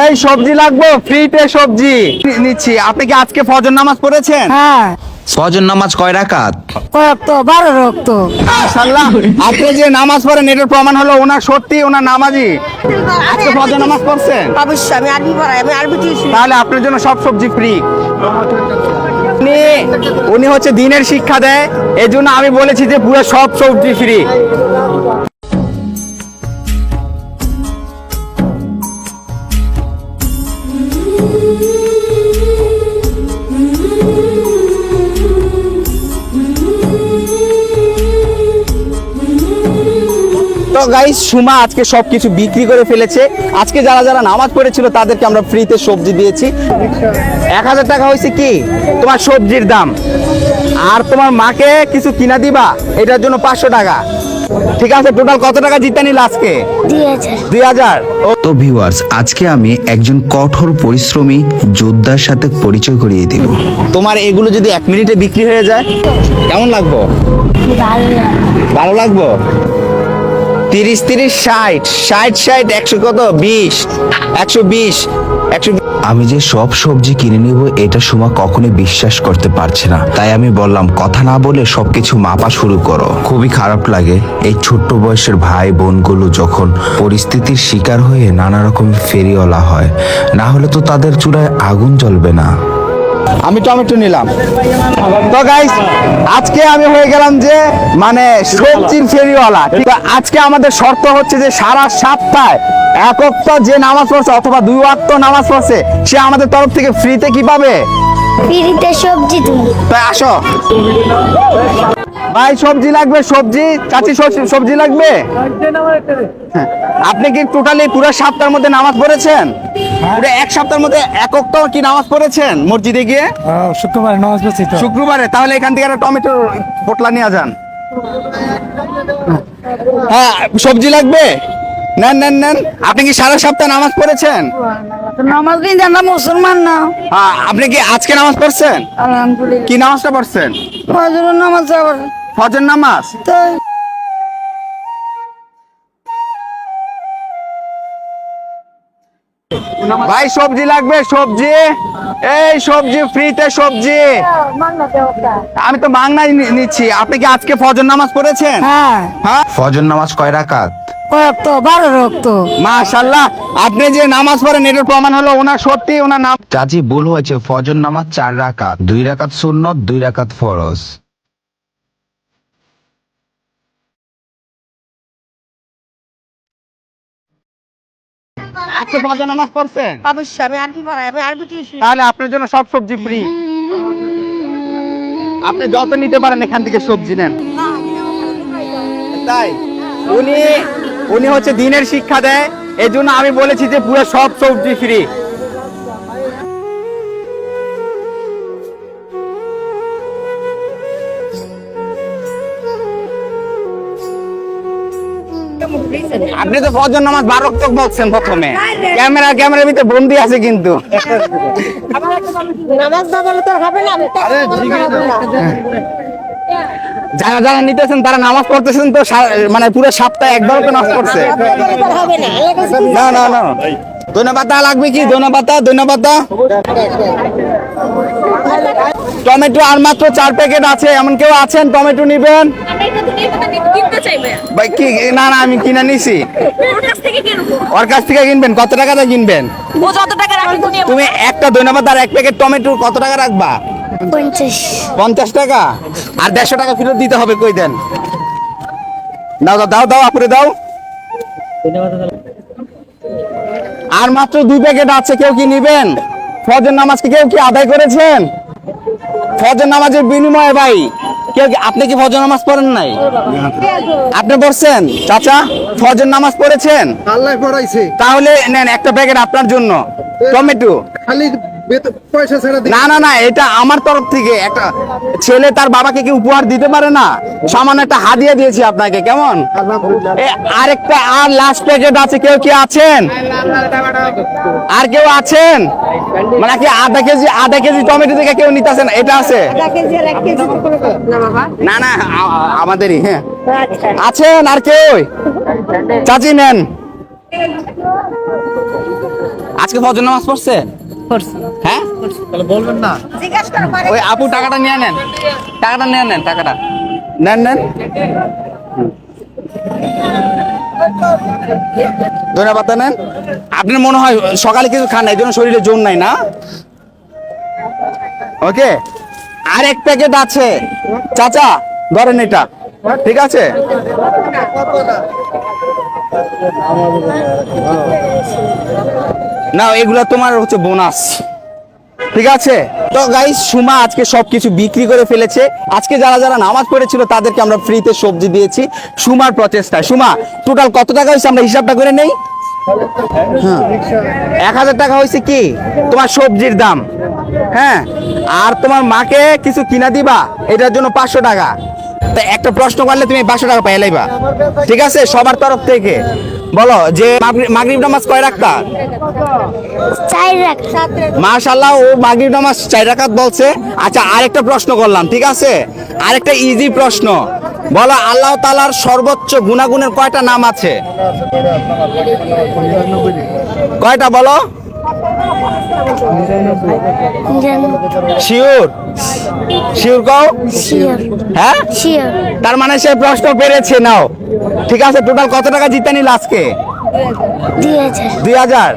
এই সবজি লাগবে, ফ্রিতে সবজি নিচ্ছি। আপনি কি আজকে ফজর নামাজ পড়েছেন? হ্যাঁ ফজর নামাজ কয় রাকাত? রক্ত 12 রক্ত। মাশাআল্লাহ, আপনি যে নামাজ পড়েন এটার প্রমাণ হলো ওনার সত্যি ওনার নামাজি। আজকে ফজর নামাজ পড়ছেন? অবশ্যই আমি আরবি পড়াই, আমি আরবি টিউশন। তাহলে আপনার জন্য সব সবজি ফ্রি। উনি হচ্ছে দিনের শিক্ষা দেয়, এই জন্য আমি বলেছি যে পুরো সব সবজি ফ্রি। তো গাইস, সুমা আজকে সবকিছু বিক্রি করে ফেলেছে। আজকে যারা যারা নামাজ পড়েছিল তাদেরকে আমরা ফ্রিতে সবজি দিয়েছি। 1000 টাকা হয়েছে কি তোমার সবজির দাম, আর তোমার মাকে কিছু কিনা দিবা, এটার জন্য 500 টাকা। ঠিক আছে, টোটাল কত টাকা জিতে নিল আজকে? 2000। তো ভিউয়ার্স, আজকে আমি একজন কঠোর পরিশ্রমী যোদ্ধার সাথে পরিচয় করিয়ে দিব। তোমার এগুলো যদি 1 মিনিটে বিক্রি হয়ে যায় কেমন লাগবো? ভালো লাগবো। 30 30 60 60 60 100 কত 20 120 100। আমি যে সব সবজি কিনে নিব এটা সুমা কখনোই বিশ্বাস করতে পারছে না, তাই আমি বললাম কথা না বলে সবকিছু মাপা শুরু করো। খুবই খারাপ লাগে এই ছোট্ট বয়সের ভাই বোনগুলো যখন পরিস্থিতির শিকার হয়ে নানা রকম ফেরিওয়ালা হয়, না হলে তো তাদের চূড়ায় আগুন জ্বলবে না। আমি টমেটো নিলাম। তো গাইস, আজকে আমি হয়ে গেলাম যে মানে সবজির ফেরিওয়ালা। তো আজকে আমাদের শর্ত হচ্ছে যে সারা সপ্তাহে এক ওয়াক্ত যে নামাজ পড়ছে অথবা 2 ওয়াক্ত নামাজ পড়ছে সে আমাদের তরফ থেকে ফ্রিতে কি পাবে? ফ্রিতে সবজি তুমি। তাই আসো ভাই, সবজি লাগবে, সবজি চাচি, সবজি লাগবে। হ্যাঁ। আপনি কি টোটালি পুরো সপ্তাহের মধ্যে নামাজ পড়েছেন? পুরো এক সপ্তাহের মধ্যে এক ওয়াক্ত কি নামাজ পড়েছেন মসজিদে গিয়ে? শুক্রবার নামাজ পড়ছি তো। শুক্রবারে? তাহলে এখান থেকে একটা টমেটো পোটলা নিয়ে যান। হ্যাঁ, সবজি লাগবে, নেন নেন নেন। আপনি কি সারা সপ্তাহ নামাজ পড়েছেন? নামাজ দিন আমরা মুসলমান না। হ্যাঁ, আপনি কি আজকে নামাজ পড়ছেন? আলহামদুলিল্লাহ। কি নামাজটা পড়ছেন? ফজরের নামাজ আবার ফজর নামাজ। তো ভাই সবজি লাগবে, সবজি, এই সবজি ফ্রিতে সবজি। আমি তো বাংলায় নিচ্ছি। আপনি কি আজকে ফজর নামাজ পড়েছেন? হ্যাঁ হ্যাঁ, ফজর নামাজ কয় রাকাত? রক্ত 12 রক্ত। মাশাআল্লাহ, আপনি যে নামাজ পড়েন এটার প্রমাণ হলো ওনার সত্যি ওনার নাম। চাচি ভুল হয়েছে, ফজর নামাজ 4 রাকাত, 2 রাকাত সুন্নত, 2 রাকাত ফরজ। আজকে ফজর নামাজ পড়ছেন? অবশ্যই আমি আরবি পড়াই, আমি আরবি টিউশন। তাহলে আপনার জন্য সব সবজি ফ্রি। আপনি যত নিতে পারেন এখান থেকে সবজি নেন। তাই উনি উনি হচ্ছে দিনের শিক্ষা দেয়, এই জন্য আমি বলেছি যে পুরো সব সবজি ফ্রি। আপনি তো ফজর নামাজ 12 ওয়াক্ত বলছেন প্রথমে। ক্যামেরার ভিতরে বন্দি আছে কিন্তু। নামাজ না পড়লে তো হবে না। যারা যারা নিতেছেন তারা নামাজ পড়তেছেন তো মানে পুরো সপ্তাহে একবার তো নামাজ পড়ছে। হবে না। না না না, ধন্যবাদ লাগবে কি? ধন্যবাদ। টমেটো আর মাত্র 4 প্যাকেট আছে, এমন কেউ আছেন টমেটো নিবেন? ভাই কি? না না, আমি কিনে নিছি। ওর কাছ থেকে কিনবেন? কত টাকাতে কিনবেন? তুমি একটা ধন্যবাদ আর 1 প্যাকেট টমেটো কত টাকা রাখবা? 50 টাকা। আর 150 টাকা ফেরত দিতে হবে। কই দেন? দাও দাও দাও দাও, আপুরে দাও। আর মাত্র 2 প্যাকেট আছে, কেউ কি নিবেন? ফজর নামাজ কি কেউ কি আদায় করেছেন? ফজর নামাজের বিনিময়ে ভাই আপনি কি ফজর নামাজ পড়েন নাই? আপনি পড়ছেন চাচা? ফজর নামাজ পড়েছেন? আল্লাহ পড়াইছে। তাহলে নেন একটা প্যাকেট আপনার জন্য টমেটো। খালি পয়সা ছাড়া না না না, এটা আমার তরফ থেকে। একটা ছেলে তার বাবাকে কি উপহার দিতে পারে না? সামান্য একটা হাদিয়া দিয়েছি আপনাকে, কেমন? আরেকটা আর লাস্ট প্যাকেট আছে, কেউ কি আছেন? আর কেউ আছেন? মানে কি আধা কেজি টমেটো থেকে কেউ নিতেছেন? এটা আছে? না না, আমাদেরই। হ্যাঁ, আছেন আর কেউ? চাচি নেন। আজকে ফজর নামাজ পড়ছে? হ্যাঁ তাহলে বলবেন না জিজ্ঞাসা করো পারে। ওই আপু টাকাটা নিয়ে নেন, টাকাটা নিয়ে নেন, টাকাটা নেন নেন। ধন্যবাদ পাতা নেন। আপনার মনে হয় সকালে কিছু খান না, এই জন্য শরীরে জোর নাই না? ওকে, আর এক প্যাকেট আছে চাচা, ধরেন এটা, ঠিক আছে? না এগুলা তোমার হচ্ছে বোনাস, ঠিক আছে? তো গাইস, সুমা আজকে সবকিছু বিক্রি করে ফেলেছে। আজকে যারা যারা নামাজ পড়েছিল তাদেরকে আমরা ফ্রিতে সবজি দিয়েছি সুমার প্রচেষ্টায়। সুমা, টোটাল কত টাকা হয়েছে আমরা হিসাবটা করে নেই। 1000 টাকা হয়েছে কি তোমার সবজির দাম, হ্যাঁ, আর তোমার মাকে কিছু কিনা দিবা, এটার জন্য 500 টাকা। তা একটা প্রশ্ন করলে তুমি 500 টাকা পাই লাইবা, ঠিক আছে? সবার তরফ থেকে বলো যে মাগরিব নামাজ কয় রাখতা? 4 রাখ 7 রাখ। মাশাআল্লাহ, ও মাগরিব নামাজ 4 রাকাত বলছে। আচ্ছা, আরেকটা প্রশ্ন করলাম, ঠিক আছে? আরেকটা ইজি প্রশ্ন, বলো আল্লাহ তাআলার সর্বোচ্চ গুণাগুণের কয়টা নাম আছে? কয়টা বলো? শিওর? শিওর কও? শিওর হ্যাঁ, শিওর। তার মানে সে প্রশ্ন পেরেছে। নাও, ঠিক আছে, টোটাল কত টাকা জিতে নিল আজকে? 2000। 2000।